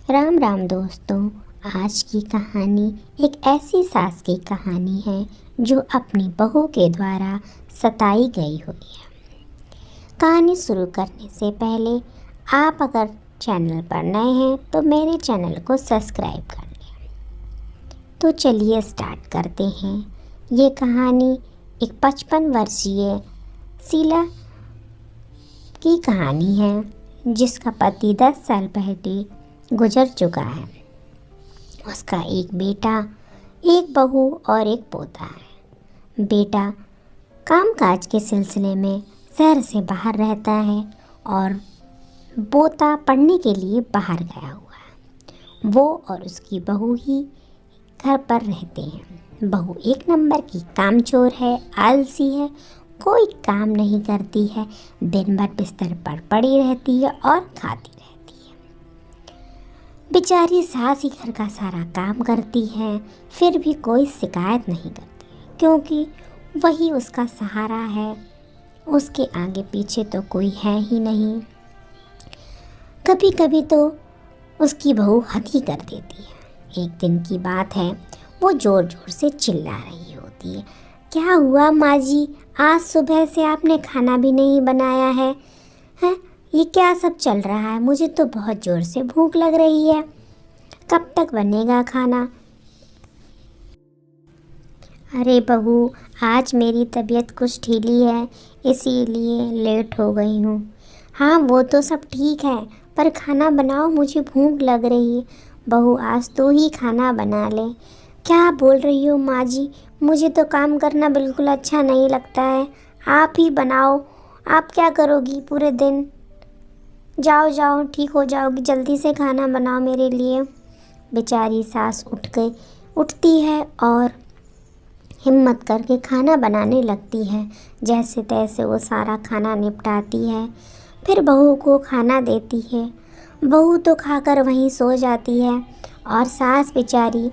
राम राम दोस्तों। आज की कहानी एक ऐसी सास की कहानी है जो अपनी बहू के द्वारा सताई गई हुई है। कहानी शुरू करने से पहले आप अगर चैनल पर नए हैं तो मेरे चैनल को सब्सक्राइब कर लें। तो चलिए स्टार्ट करते हैं। ये कहानी एक 55 वर्षीय शीला की कहानी है जिसका पति 10 साल पहले गुजर चुका है। उसका एक बेटा, एक बहू और एक पोता है। बेटा कामकाज के सिलसिले में शहर से बाहर रहता है और पोता पढ़ने के लिए बाहर गया हुआ है। वो और उसकी बहू ही घर पर रहते हैं। बहू एक नंबर की कामचोर है, आलसी है, कोई काम नहीं करती है, दिन भर बिस्तर पर पड़ी रहती है और खाती रहती है। बेचारी सास ही घर का सारा काम करती है, फिर भी कोई शिकायत नहीं करती है क्योंकि वही उसका सहारा है। उसके आगे पीछे तो कोई है ही नहीं। कभी कभी तो उसकी बहू हद ही कर देती है। एक दिन की बात है, वो ज़ोर ज़ोर से चिल्ला रही होती है, क्या हुआ माँ जी, आज सुबह से आपने खाना भी नहीं बनाया है? हैं, ये क्या सब चल रहा है? मुझे तो बहुत ज़ोर से भूख लग रही है, कब तक बनेगा खाना? अरे बहू, आज मेरी तबीयत कुछ ढीली है, इसीलिए लेट हो गई हूँ। हाँ वो तो सब ठीक है, पर खाना बनाओ, मुझे भूख लग रही है। बहू आज तू ही खाना बना ले। क्या बोल रही हो माँ जी, मुझे तो काम करना बिल्कुल अच्छा नहीं लगता है, आप ही बनाओ। आप क्या करोगी पूरे दिन? जाओ जाओ, ठीक हो जाओगी, जल्दी से खाना बनाओ मेरे लिए। बेचारी सास उठती है और हिम्मत करके खाना बनाने लगती है। जैसे तैसे वो सारा खाना निपटाती है, फिर बहू को खाना देती है। बहू तो खाकर वहीं सो जाती है और सास बेचारी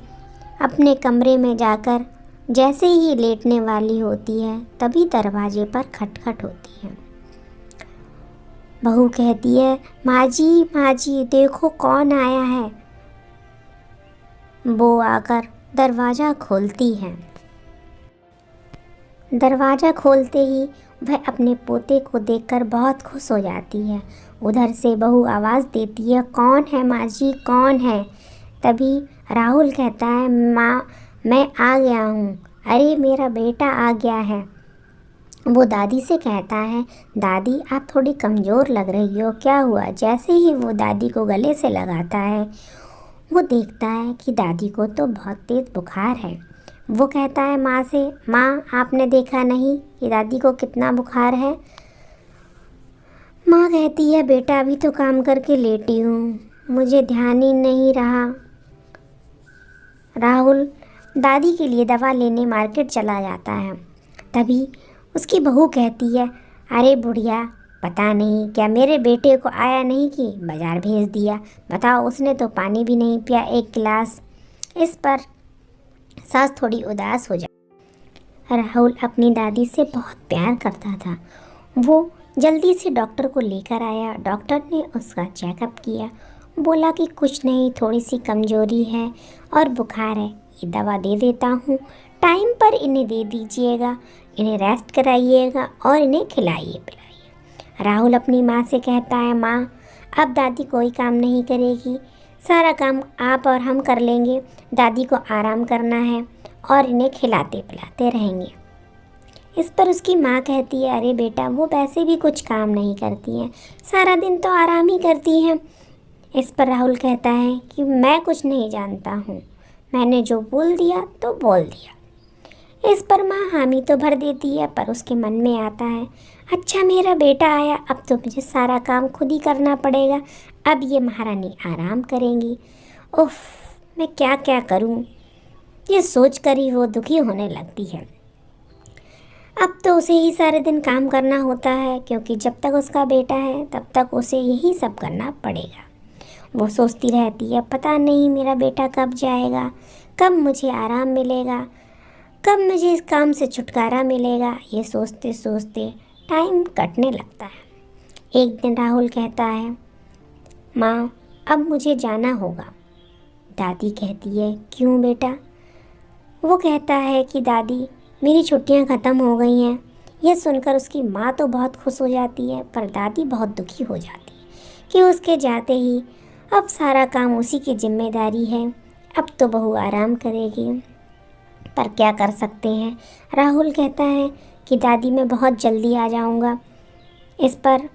अपने कमरे में जाकर जैसे ही लेटने वाली होती है तभी दरवाजे पर खटखट होती है। बहू कहती है, माँ जी देखो कौन आया है। वो आकर दरवाज़ा खोलती है। दरवाज़ा खोलते ही वह अपने पोते को देखकर बहुत खुश हो जाती है। उधर से बहू आवाज़ देती है, कौन है माँ जी, कौन है? तभी राहुल कहता है, माँ मैं आ गया हूँ। अरे मेरा बेटा आ गया है। वो दादी से कहता है, दादी आप थोड़ी कमज़ोर लग रही हो, क्या हुआ? जैसे ही वो दादी को गले से लगाता है, वो देखता है कि दादी को तो बहुत तेज़ बुखार है। वो कहता है माँ से, माँ आपने देखा नहीं कि दादी को कितना बुखार है? माँ कहती है, बेटा अभी तो काम करके लेटी हूँ, मुझे ध्यान ही नहीं रहा। राहुल दादी के लिए दवा लेने मार्केट चला जाता है। तभी उसकी बहू कहती है, अरे बुढ़िया, पता नहीं क्या मेरे बेटे को आया नहीं कि बाज़ार भेज दिया। बताओ, उसने तो पानी भी नहीं पिया एक गिलास। इस पर सास थोड़ी उदास हो जाती। राहुल अपनी दादी से बहुत प्यार करता था। वो जल्दी से डॉक्टर को लेकर आया। डॉक्टर ने उसका चेकअप किया, बोला कि कुछ नहीं, थोड़ी सी कमज़ोरी है और बुखार है, ये दवा दे देता हूँ, टाइम पर इन्हें दे दीजिएगा, इन्हें रेस्ट कराइएगा और इन्हें खिलाइए पिलाइए। राहुल अपनी माँ से कहता है, माँ अब दादी कोई काम नहीं करेगी, सारा काम आप और हम कर लेंगे, दादी को आराम करना है और इन्हें खिलाते पिलाते रहेंगे। इस पर उसकी माँ कहती है, अरे बेटा वो वैसे भी कुछ काम नहीं करती हैं, सारा दिन तो आराम ही करती हैं। इस पर राहुल कहता है कि मैं कुछ नहीं जानता हूँ, मैंने जो बोल दिया तो बोल दिया। इस पर माँ हामी तो भर देती है, पर उसके मन में आता है, अच्छा मेरा बेटा आया, अब तो मुझे सारा काम खुद ही करना पड़ेगा, अब ये महारानी आराम करेंगी। उफ, मैं क्या क्या करूँ, ये सोच कर ही वो दुखी होने लगती है। अब तो उसे ही सारे दिन काम करना होता है क्योंकि जब तक उसका बेटा है तब तक उसे यही सब करना पड़ेगा। वो सोचती रहती है, पता नहीं मेरा बेटा कब जाएगा, कब मुझे आराम मिलेगा, कब मुझे इस काम से छुटकारा मिलेगा। ये सोचते सोचते टाइम कटने लगता है। एक दिन राहुल कहता है, माँ अब मुझे जाना होगा। दादी कहती है, क्यों बेटा? वो कहता है कि दादी, मेरी छुट्टियां ख़त्म हो गई हैं। यह सुनकर उसकी माँ तो बहुत खुश हो जाती है, पर दादी बहुत दुखी हो जाती है कि उसके जाते ही अब सारा काम उसी की जिम्मेदारी है। अब तो बहू आराम करेगी, पर क्या कर सकते हैं। राहुल कहता है कि दादी मैं बहुत जल्दी आ जाऊंगा। इस पर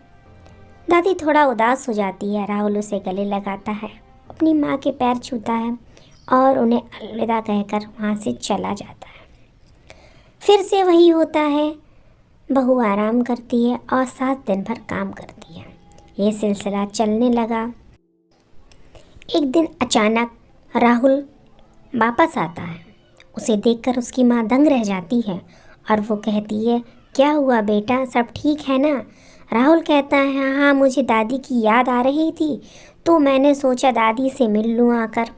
दादी थोड़ा उदास हो जाती है। राहुल उसे गले लगाता है, अपनी माँ के पैर छूता है और उन्हें अलविदा कहकर वहाँ से चला जाता है। फिर से वही होता है, बहू आराम करती है और 7 दिन भर काम करती है। ये सिलसिला चलने लगा। एक दिन अचानक राहुल वापस आता है। उसे देखकर उसकी माँ दंग रह जाती है और वो कहती है, क्या हुआ बेटा, सब ठीक है ना? राहुल कहता है, हाँ हाँ, मुझे दादी की याद आ रही थी तो मैंने सोचा दादी से मिल लूँ आकर।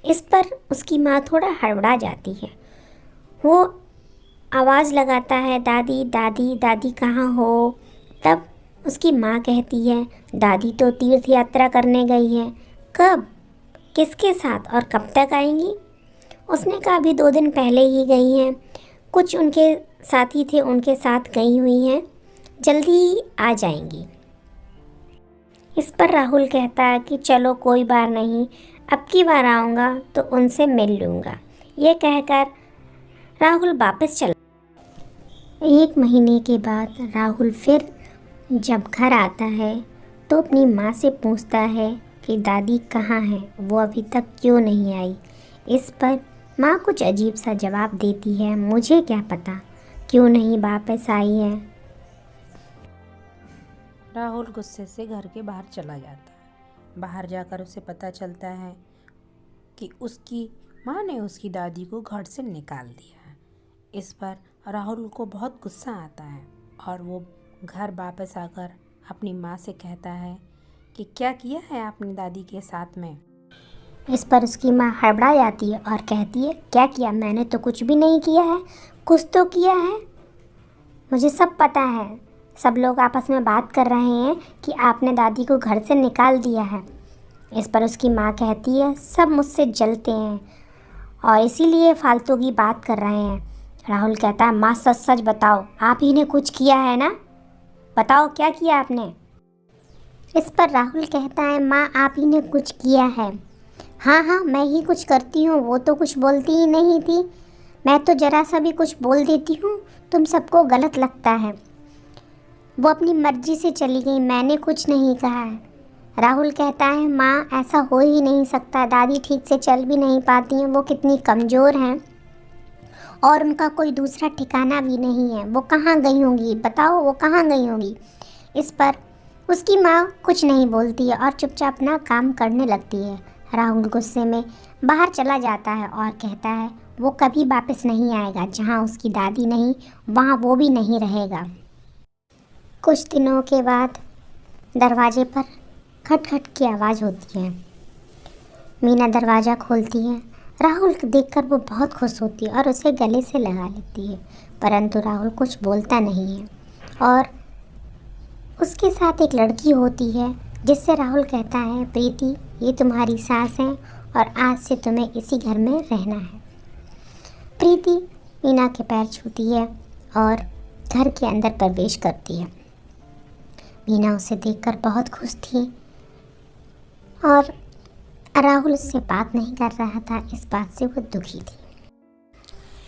इस पर उसकी माँ थोड़ा हड़बड़ा जाती है। वो आवाज़ लगाता है, दादी दादी दादी कहाँ हो? तब उसकी माँ कहती है, दादी तो तीर्थ यात्रा करने गई है। कब? किसके साथ और कब तक आएंगी? उसने कहा अभी 2 दिन पहले ही गई हैं। कुछ उनके साथी थे, उनके साथ गई हुई हैं, जल्दी ही आ जाएंगी। इस पर राहुल कहता है कि चलो कोई बात नहीं, अब की बार आऊँगा तो उनसे मिल लूँगा। ये कहकर राहुल वापस चला। 1 महीने के बाद राहुल फिर जब घर आता है तो अपनी माँ से पूछता है कि दादी कहाँ है, वो अभी तक क्यों नहीं आई। इस पर माँ कुछ अजीब सा जवाब देती है, मुझे क्या पता क्यों नहीं वापस आई है। राहुल गुस्से से घर के बाहर चला जाता है। बाहर जाकर उसे पता चलता है कि उसकी माँ ने उसकी दादी को घर से निकाल दिया है। इस पर राहुल को बहुत गुस्सा आता है और वो घर वापस आकर अपनी माँ से कहता है कि क्या किया है आपने दादी के साथ में। इस पर उसकी माँ हड़बड़ा जाती है और कहती है, क्या किया? मैंने तो कुछ भी नहीं किया है। कुछ तो किया है, मुझे सब पता है। सब लोग आपस में बात कर रहे हैं कि आपने दादी को घर से निकाल दिया है। इस पर उसकी माँ कहती है, सब मुझसे जलते हैं और इसीलिए फालतू की बात कर रहे हैं। राहुल कहता है, माँ सच सच बताओ, आप ही ने कुछ किया है ना? बताओ क्या किया आपने? इस पर राहुल कहता है, माँ आप ही ने कुछ किया है। हाँ हाँ, मैं ही कुछ करती हूँ, वो तो कुछ बोलती ही नहीं थी। मैं तो ज़रा सा भी कुछ बोल देती हूँ, तुम सबको गलत लगता है। वो अपनी मर्जी से चली गई, मैंने कुछ नहीं कहा है। राहुल कहता है, माँ ऐसा हो ही नहीं सकता, दादी ठीक से चल भी नहीं पाती हैं, वो कितनी कमज़ोर हैं और उनका कोई दूसरा ठिकाना भी नहीं है। वो कहाँ गई होंगी, बताओ वो कहाँ गई होंगी? इस पर उसकी माँ कुछ नहीं बोलती है और चुपचाप अपना काम करने लगती है। राहुल गुस्से में बाहर चला जाता है और कहता है वो कभी वापस नहीं आएगा। जहाँ उसकी दादी नहीं, वहाँ वो भी नहीं रहेगा। कुछ दिनों के बाद दरवाजे पर खटखट की आवाज़ होती है। मीना दरवाज़ा खोलती है। राहुल को देखकर वो बहुत खुश होती है और उसे गले से लगा लेती है, परंतु राहुल कुछ बोलता नहीं है। और उसके साथ एक लड़की होती है जिससे राहुल कहता है, प्रीति ये तुम्हारी सास है और आज से तुम्हें इसी घर में रहना है। प्रीति मीना के पैर छूती है और घर के अंदर प्रवेश करती है। मीना उसे देखकर बहुत खुश थी और राहुल उससे बात नहीं कर रहा था, इस बात से वो दुखी थी।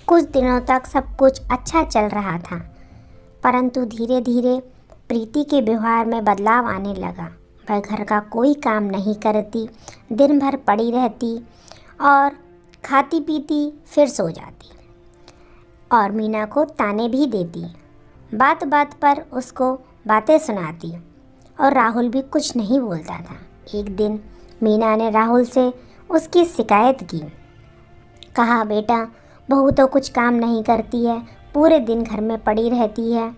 कुछ दिनों तक सब कुछ अच्छा चल रहा था, परंतु धीरे धीरे प्रीति के व्यवहार में बदलाव आने लगा। वह घर का कोई काम नहीं करती, दिन भर पड़ी रहती और खाती पीती फिर सो जाती और मीना को ताने भी देती, बात बात पर उसको बातें सुनाती और राहुल भी कुछ नहीं बोलता था। एक दिन मीना ने राहुल से उसकी शिकायत की। कहा, बेटा बहू तो कुछ काम नहीं करती है, पूरे दिन घर में पड़ी रहती है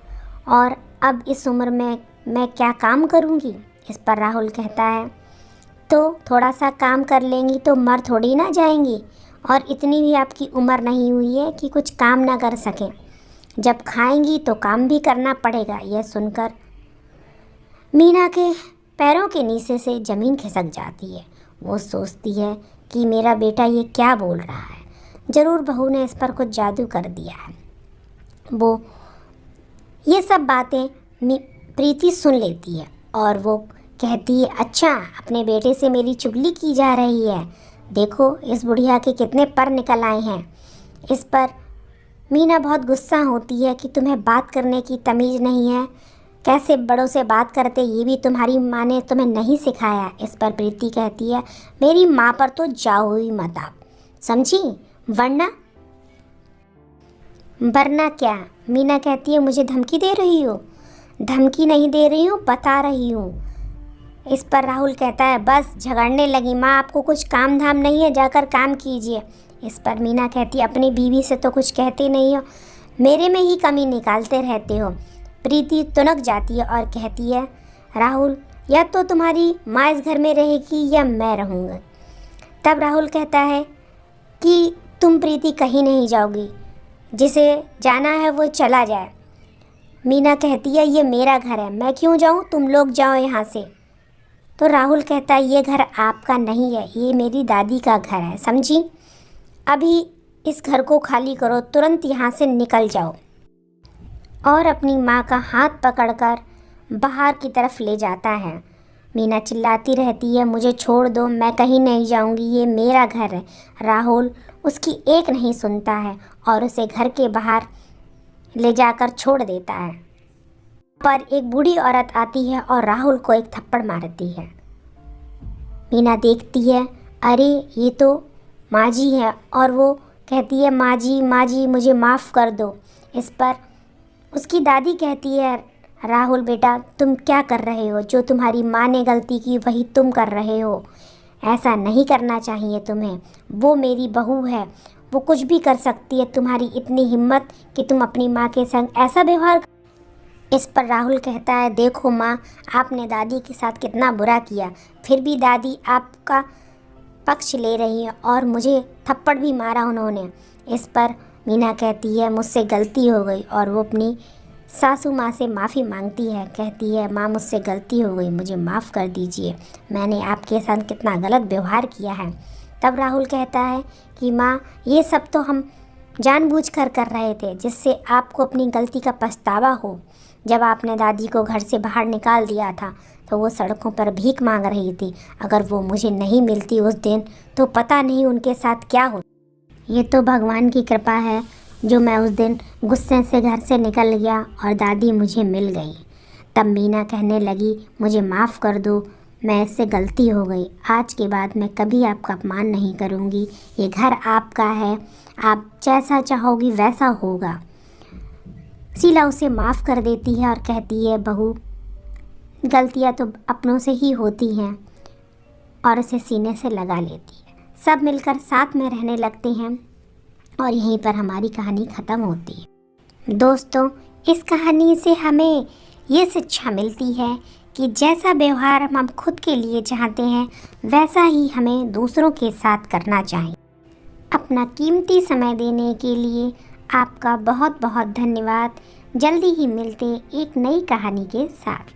और अब इस उम्र में मैं क्या काम करूँगी। इस पर राहुल कहता है, तो थोड़ा सा काम कर लेंगी तो मर थोड़ी ना जाएंगी, और इतनी भी आपकी उम्र नहीं हुई है कि कुछ काम ना कर सकें। जब खाएंगी तो काम भी करना पड़ेगा। यह सुनकर मीना के पैरों के नीचे से ज़मीन खिसक जाती है। वो सोचती है कि मेरा बेटा ये क्या बोल रहा है, ज़रूर बहू ने इस पर कुछ जादू कर दिया है। वो ये सब बातें प्रीति सुन लेती है और वो कहती है, अच्छा अपने बेटे से मेरी चुगली की जा रही है, देखो इस बुढ़िया के कितने पर निकल आए हैं। इस पर मीना बहुत गुस्सा होती है कि तुम्हें बात करने की तमीज़ नहीं है, कैसे बड़ों से बात करते ये भी तुम्हारी माँ ने तुम्हें नहीं सिखाया। इस पर प्रीति कहती है, मेरी माँ पर तो जाओ ही मत आप, समझी, वरना क्या। मीना कहती है, मुझे धमकी दे रही हो? धमकी नहीं दे रही हूँ, बता रही हूँ। इस पर राहुल कहता है, बस झगड़ने लगी माँ, आपको कुछ काम धाम नहीं है, जाकर काम कीजिए। इस पर मीना कहती है, अपनी बीवी से तो कुछ कहते नहीं हो, मेरे में ही कमी निकालते रहते हो। प्रीति तुनक जाती है और कहती है, राहुल या तो तुम्हारी माँ इस घर में रहेगी या मैं रहूँगा। तब राहुल कहता है कि तुम प्रीति कहीं नहीं जाओगी, जिसे जाना है वो चला जाए। मीना कहती है, ये मेरा घर है, मैं क्यों जाऊँ, तुम लोग जाओ यहाँ से। तो राहुल कहता है, ये घर आपका नहीं है, ये मेरी दादी का घर है, समझी, अभी इस घर को खाली करो, तुरंत यहाँ से निकल जाओ। और अपनी माँ का हाथ पकड़कर बाहर की तरफ ले जाता है। मीना चिल्लाती रहती है, मुझे छोड़ दो, मैं कहीं नहीं जाऊँगी, ये मेरा घर है। राहुल उसकी एक नहीं सुनता है और उसे घर के बाहर ले जाकर छोड़ देता है। पर एक बूढ़ी औरत आती है और राहुल को एक थप्पड़ मारती है। मीना देखती है, अरे ये तो माँ जी है, और वो कहती है, माँ जी मुझे माफ़ कर दो। इस पर उसकी दादी कहती है, राहुल बेटा तुम क्या कर रहे हो, जो तुम्हारी माँ ने गलती की वही तुम कर रहे हो, ऐसा नहीं करना चाहिए तुम्हें, वो मेरी बहू है, वो कुछ भी कर सकती है, तुम्हारी इतनी हिम्मत कि तुम अपनी माँ के संग ऐसा व्यवहार। इस पर राहुल कहता है, देखो माँ, आपने दादी के साथ कितना बुरा किया, फिर भी दादी आपका पक्ष ले रही है और मुझे थप्पड़ भी मारा उन्होंने। इस पर मीना कहती है, मुझसे गलती हो गई, और वो अपनी सासू माँ से माफ़ी मांगती है, कहती है, माँ मुझसे गलती हो गई, मुझे माफ़ कर दीजिए, मैंने आपके साथ कितना गलत व्यवहार किया है। तब राहुल कहता है कि माँ ये सब तो हम जानबूझकर कर रहे थे, जिससे आपको अपनी गलती का पछतावा हो। जब आपने दादी को घर से बाहर निकाल दिया था तो वो सड़कों पर भीख मांग रही थी, अगर वो मुझे नहीं मिलती उस दिन तो पता नहीं उनके साथ क्या हो। ये तो भगवान की कृपा है जो मैं उस दिन गुस्से से घर से निकल गया और दादी मुझे मिल गई। तब मीना कहने लगी, मुझे माफ़ कर दो, मैं इससे गलती हो गई, आज के बाद मैं कभी आपका अपमान नहीं करूँगी, ये घर आपका है, आप जैसा चाहोगी वैसा होगा। शीला उसे माफ़ कर देती है और कहती है, बहू गलतियाँ तो अपनों से ही होती हैं, और उसे सीने से लगा लेती है। सब मिलकर साथ में रहने लगते हैं और यहीं पर हमारी कहानी ख़त्म होती है। दोस्तों, इस कहानी से हमें ये शिक्षा मिलती है कि जैसा व्यवहार हम खुद के लिए चाहते हैं वैसा ही हमें दूसरों के साथ करना चाहिए। अपना कीमती समय देने के लिए आपका बहुत बहुत धन्यवाद। जल्दी ही मिलते एक नई कहानी के साथ।